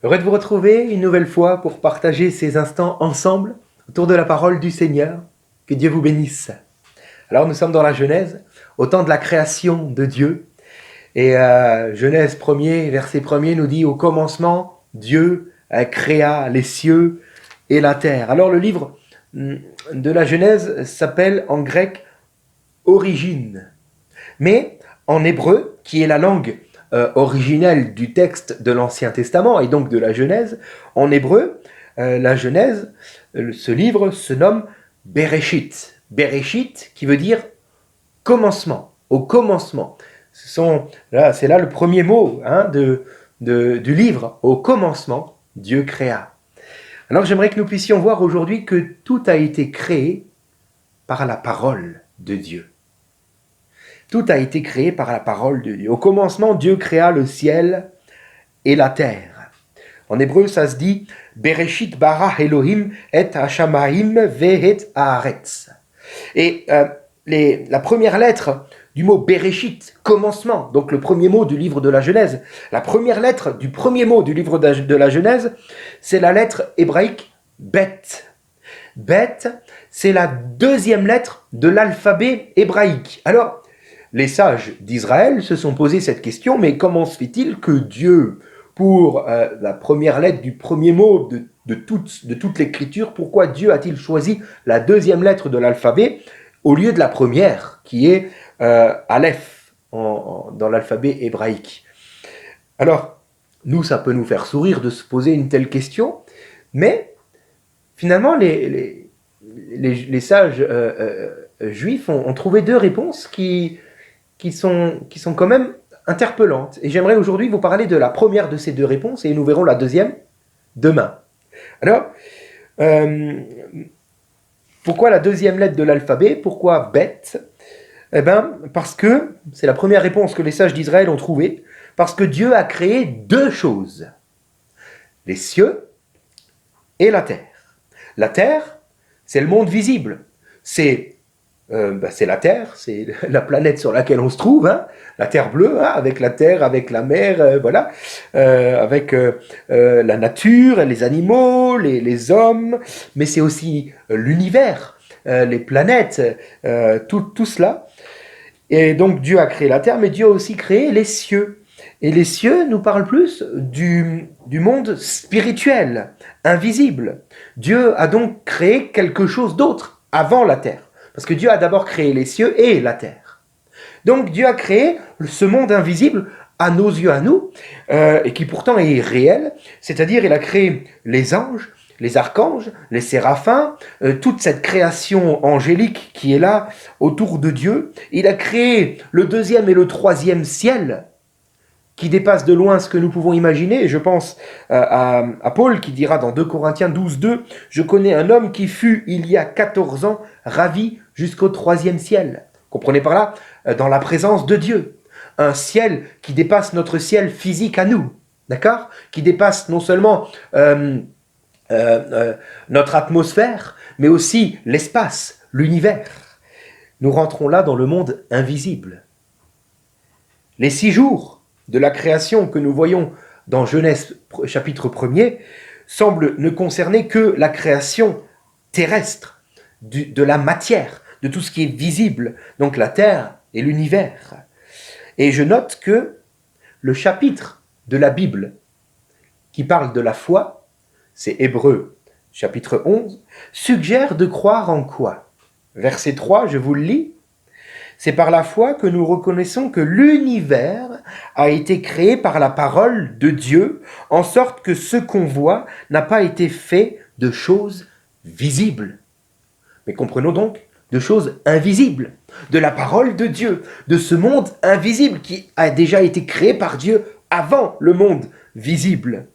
Heureux de vous retrouver une nouvelle fois pour partager ces instants ensemble autour de la parole du Seigneur. Que Dieu vous bénisse. Alors nous sommes dans la Genèse, au temps de la création de Dieu. Et Genèse 1er, verset 1er nous dit « Au commencement, Dieu créa les cieux et la terre ». Alors le livre de la Genèse s'appelle en grec « Origine ». Mais en hébreu, qui est la langue originelle du texte de l'Ancien Testament et donc de la Genèse, en hébreu, la Genèse, ce livre se nomme Bereshit. Bereshit qui veut dire commencement, au commencement. C'est là le premier mot du livre, au commencement, Dieu créa. Alors j'aimerais que nous puissions voir aujourd'hui que tout a été créé par la parole de Dieu. Tout a été créé par la parole de Dieu. Au commencement, Dieu créa le ciel et la terre. En hébreu, ça se dit « Bereshit bara Elohim et hashamayim ve'et haaretz ». Et la première lettre du mot « Bereshit », commencement, donc le premier mot du livre de la Genèse, la première lettre du premier mot du livre de la Genèse, c'est la lettre hébraïque « Bet ». Bet, c'est la deuxième lettre de l'alphabet hébraïque. Alors, les sages d'Israël se sont posé cette question, mais comment se fait-il que Dieu, pour la première lettre du premier mot de toute l'écriture, pourquoi Dieu a-t-il choisi la deuxième lettre de l'alphabet au lieu de la première, qui est Aleph dans l'alphabet hébraïque? Alors, nous, ça peut nous faire sourire de se poser une telle question, mais finalement, les sages juifs ont trouvé deux réponses qui sont quand même interpellantes. Et j'aimerais aujourd'hui vous parler de la première de ces deux réponses, et nous verrons la deuxième demain. Alors, pourquoi la deuxième lettre de l'alphabet? Pourquoi Bet? Eh bien, parce que, c'est la première réponse que les sages d'Israël ont trouvée, parce que Dieu a créé deux choses. Les cieux et la terre. La terre, c'est le monde visible. C'est la Terre, c'est la planète sur laquelle on se trouve, la Terre bleue, avec la Terre, avec la mer, avec la nature, les animaux, les hommes, mais c'est aussi l'univers, les planètes, tout cela. Et donc Dieu a créé la Terre, mais Dieu a aussi créé les cieux. Et les cieux nous parlent plus du monde spirituel, invisible. Dieu a donc créé quelque chose d'autre avant la Terre. Parce que Dieu a d'abord créé les cieux et la terre. Donc Dieu a créé ce monde invisible à nos yeux, à nous, et qui pourtant est réel. C'est-à-dire il a créé les anges, les archanges, les séraphins, toute cette création angélique qui est là autour de Dieu. Il a créé le deuxième et le troisième ciel, qui dépasse de loin ce que nous pouvons imaginer. Et je pense à Paul qui dira dans 2 Corinthiens 12:2 « Je connais un homme qui fut, il y a 14 ans, ravi jusqu'au troisième ciel. » Comprenez par là, dans la présence de Dieu. Un ciel qui dépasse notre ciel physique à nous, d'accord? Qui dépasse non seulement notre atmosphère, mais aussi l'espace, l'univers. Nous rentrons là dans le monde invisible. Les 6 jours de la création que nous voyons dans Genèse chapitre 1er semble ne concerner que la création terrestre, de la matière, de tout ce qui est visible, donc la terre et l'univers. Et je note que le chapitre de la Bible qui parle de la foi, c'est Hébreux chapitre 11, suggère de croire en quoi? Verset 3, je vous le lis. C'est par la foi que nous reconnaissons que l'univers a été créé par la parole de Dieu, en sorte que ce qu'on voit n'a pas été fait de choses visibles. Mais comprenons donc de choses invisibles, de la parole de Dieu, de ce monde invisible qui a déjà été créé par Dieu avant le monde visible.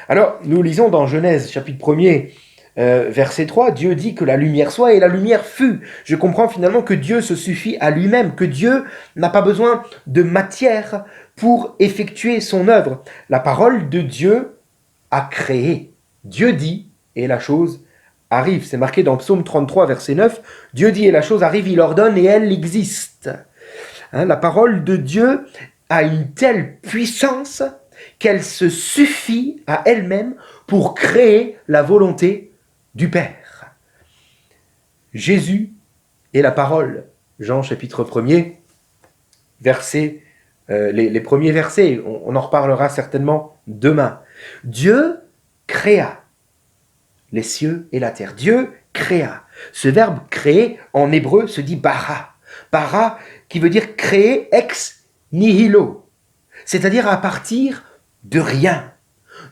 Alors, nous lisons dans Genèse chapitre 1er, verset 3, Dieu dit que la lumière soit et la lumière fut. Je comprends finalement que Dieu se suffit à lui-même, que Dieu n'a pas besoin de matière pour effectuer son œuvre. La parole de Dieu a créé. Dieu dit et la chose arrive. C'est marqué dans Psaume 33, verset 9. Dieu dit et la chose arrive, il ordonne et elle existe. La parole de Dieu a une telle puissance qu'elle se suffit à elle-même pour créer la volonté du Père. Jésus est la parole. Jean chapitre 1er, les premiers versets, on en reparlera certainement demain. Dieu créa les cieux et la terre. Dieu créa. Ce verbe créer en hébreu se dit bara. Bara qui veut dire créer ex nihilo, c'est-à-dire à partir de rien.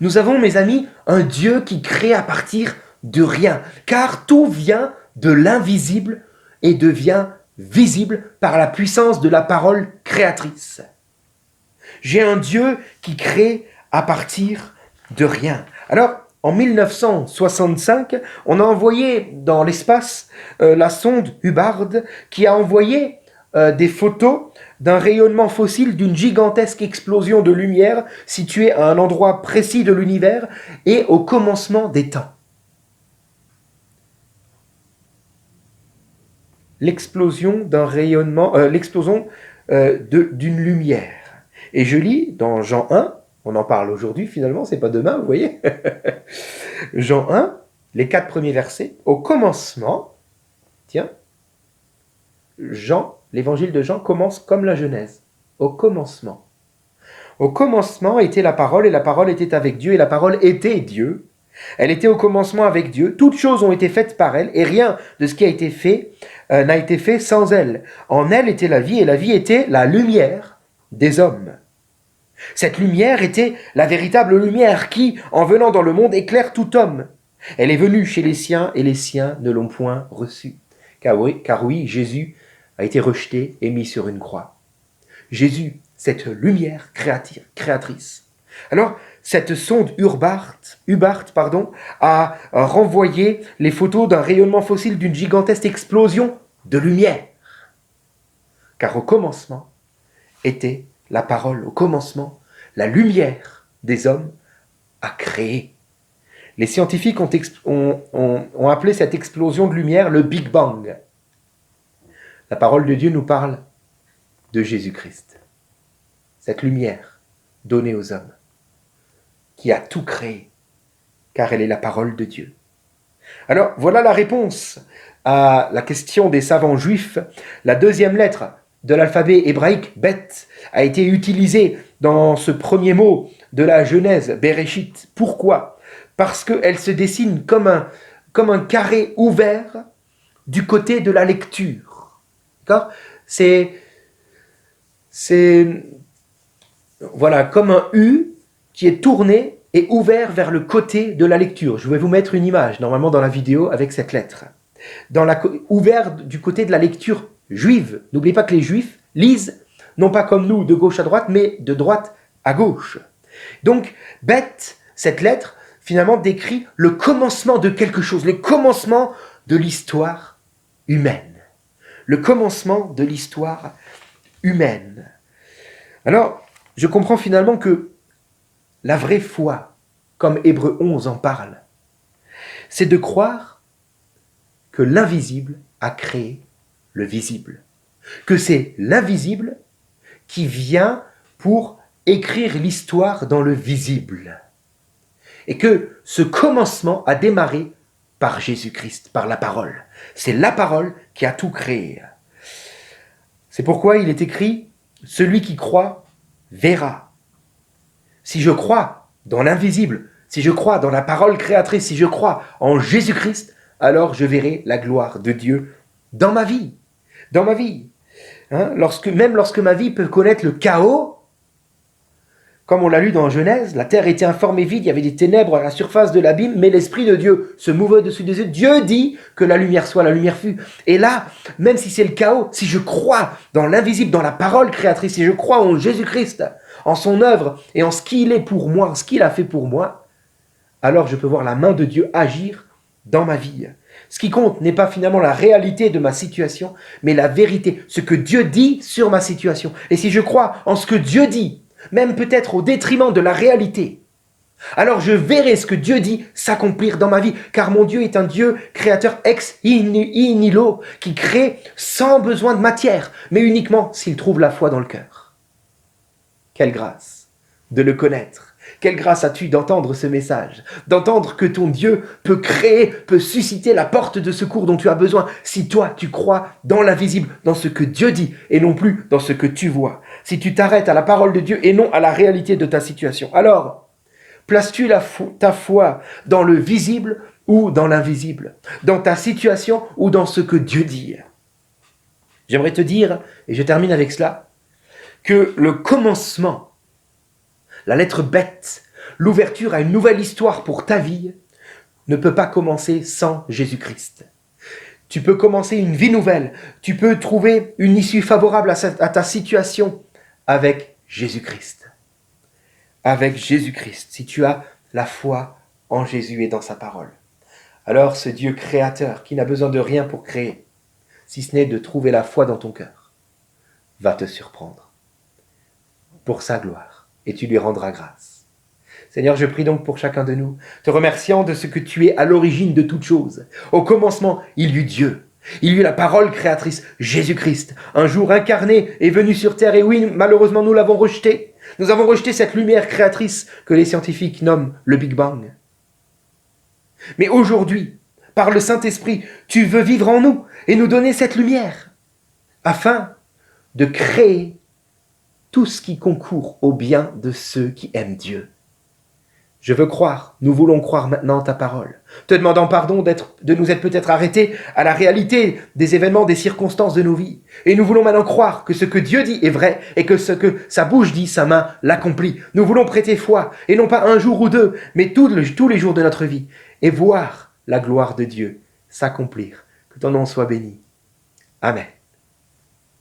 Nous avons, mes amis, un Dieu qui crée à partir de rien, car tout vient de l'invisible et devient visible par la puissance de la parole créatrice. J'ai un Dieu qui crée à partir de rien. Alors, en 1965, on a envoyé dans l'espace la sonde Hubbard qui a envoyé des photos d'un rayonnement fossile d'une gigantesque explosion de lumière située à un endroit précis de l'univers et au commencement des temps. L'explosion d'un rayonnement, d'une lumière. Et je lis dans Jean 1, on en parle aujourd'hui finalement, c'est pas demain, vous voyez. Jean 1, les 4 premiers versets, au commencement, tiens, l'évangile de Jean commence comme la Genèse, au commencement. Au commencement était la parole, et la parole était avec Dieu, et la parole était Dieu. Elle était au commencement avec Dieu, toutes choses ont été faites par elle, et rien de ce qui a été fait n'a été fait sans elle. En elle était la vie, et la vie était la lumière des hommes. Cette lumière était la véritable lumière qui, en venant dans le monde, éclaire tout homme. Elle est venue chez les siens, et les siens ne l'ont point reçue. Car oui, Jésus a été rejeté et mis sur une croix. Jésus, cette lumière créatrice. Alors, cette sonde Hubbard, a renvoyé les photos d'un rayonnement fossile d'une gigantesque explosion de lumière. Car au commencement était la parole, au commencement, la lumière des hommes a créé. Les scientifiques ont appelé cette explosion de lumière le Big Bang. La parole de Dieu nous parle de Jésus-Christ. Cette lumière donnée aux hommes, qui a tout créé, car elle est la parole de Dieu. Alors, voilà la réponse à la question des savants juifs. La deuxième lettre de l'alphabet hébraïque, Bet, a été utilisée dans ce premier mot de la Genèse, Bereshit. Pourquoi ? Parce qu'elle se dessine comme un carré ouvert du côté de la lecture. D'accord ? C'est voilà, comme un U qui est tourné et ouvert vers le côté de la lecture. Je vais vous mettre une image, normalement dans la vidéo, avec cette lettre. Ouvert du côté de la lecture juive. N'oubliez pas que les juifs lisent, non pas comme nous, de gauche à droite, mais de droite à gauche. Donc, Bet, cette lettre, finalement, décrit le commencement de quelque chose, le commencement de l'histoire humaine. Le commencement de l'histoire humaine. Alors, je comprends finalement que la vraie foi, comme Hébreux 11 en parle, c'est de croire que l'invisible a créé le visible. Que c'est l'invisible qui vient pour écrire l'histoire dans le visible. Et que ce commencement a démarré par Jésus-Christ, par la parole. C'est la parole qui a tout créé. C'est pourquoi il est écrit « Celui qui croit verra ». Si je crois dans l'invisible, si je crois dans la parole créatrice, si je crois en Jésus-Christ, alors je verrai la gloire de Dieu dans ma vie. Dans ma vie. Même lorsque ma vie peut connaître le chaos, comme on l'a lu dans Genèse, la terre était informe et vide, il y avait des ténèbres à la surface de l'abîme, mais l'Esprit de Dieu se mouvait au-dessus des yeux. Dieu dit que la lumière soit, la lumière fut. Et là, même si c'est le chaos, si je crois dans l'invisible, dans la parole créatrice, si je crois en Jésus-Christ, en son œuvre et en ce qu'il est pour moi, en ce qu'il a fait pour moi, alors je peux voir la main de Dieu agir dans ma vie. Ce qui compte n'est pas finalement la réalité de ma situation, mais la vérité, ce que Dieu dit sur ma situation. Et si je crois en ce que Dieu dit, même peut-être au détriment de la réalité, alors je verrai ce que Dieu dit s'accomplir dans ma vie, car mon Dieu est un Dieu créateur ex nihilo, qui crée sans besoin de matière, mais uniquement s'il trouve la foi dans le cœur. Quelle grâce de le connaître. Quelle grâce as-tu d'entendre ce message, d'entendre que ton Dieu peut créer, peut susciter la porte de secours dont tu as besoin, si toi tu crois dans l'invisible, dans ce que Dieu dit et non plus dans ce que tu vois. Si tu t'arrêtes à la parole de Dieu et non à la réalité de ta situation. Alors, places-tu ta foi dans le visible ou dans l'invisible, dans ta situation ou dans ce que Dieu dit? J'aimerais te dire, et je termine avec cela, que le commencement, la lettre bête, l'ouverture à une nouvelle histoire pour ta vie, ne peut pas commencer sans Jésus-Christ. Tu peux commencer une vie nouvelle, tu peux trouver une issue favorable à ta situation avec Jésus-Christ. Avec Jésus-Christ, si tu as la foi en Jésus et dans sa parole. Alors ce Dieu créateur, qui n'a besoin de rien pour créer, si ce n'est de trouver la foi dans ton cœur, va te surprendre pour sa gloire, et tu lui rendras grâce. Seigneur, je prie donc pour chacun de nous, te remerciant de ce que tu es à l'origine de toutes choses. Au commencement, il y eut Dieu. Il y eut la parole créatrice, Jésus-Christ, un jour incarné et venu sur terre. Et oui, malheureusement, nous l'avons rejeté. Nous avons rejeté cette lumière créatrice que les scientifiques nomment le Big Bang. Mais aujourd'hui, par le Saint-Esprit, tu veux vivre en nous et nous donner cette lumière, afin de créer tout ce qui concourt au bien de ceux qui aiment Dieu. Je veux croire, nous voulons croire maintenant ta parole, te demandant pardon de nous être peut-être arrêtés à la réalité des événements, des circonstances de nos vies. Et nous voulons maintenant croire que ce que Dieu dit est vrai et que ce que sa bouche dit, sa main l'accomplit. Nous voulons prêter foi, et non pas un jour ou deux, mais tous les jours de notre vie, et voir la gloire de Dieu s'accomplir. Que ton nom soit béni. Amen.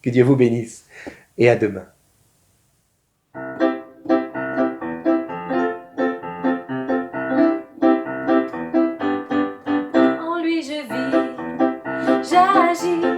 Que Dieu vous bénisse, et à demain. En lui je vis, j'agis.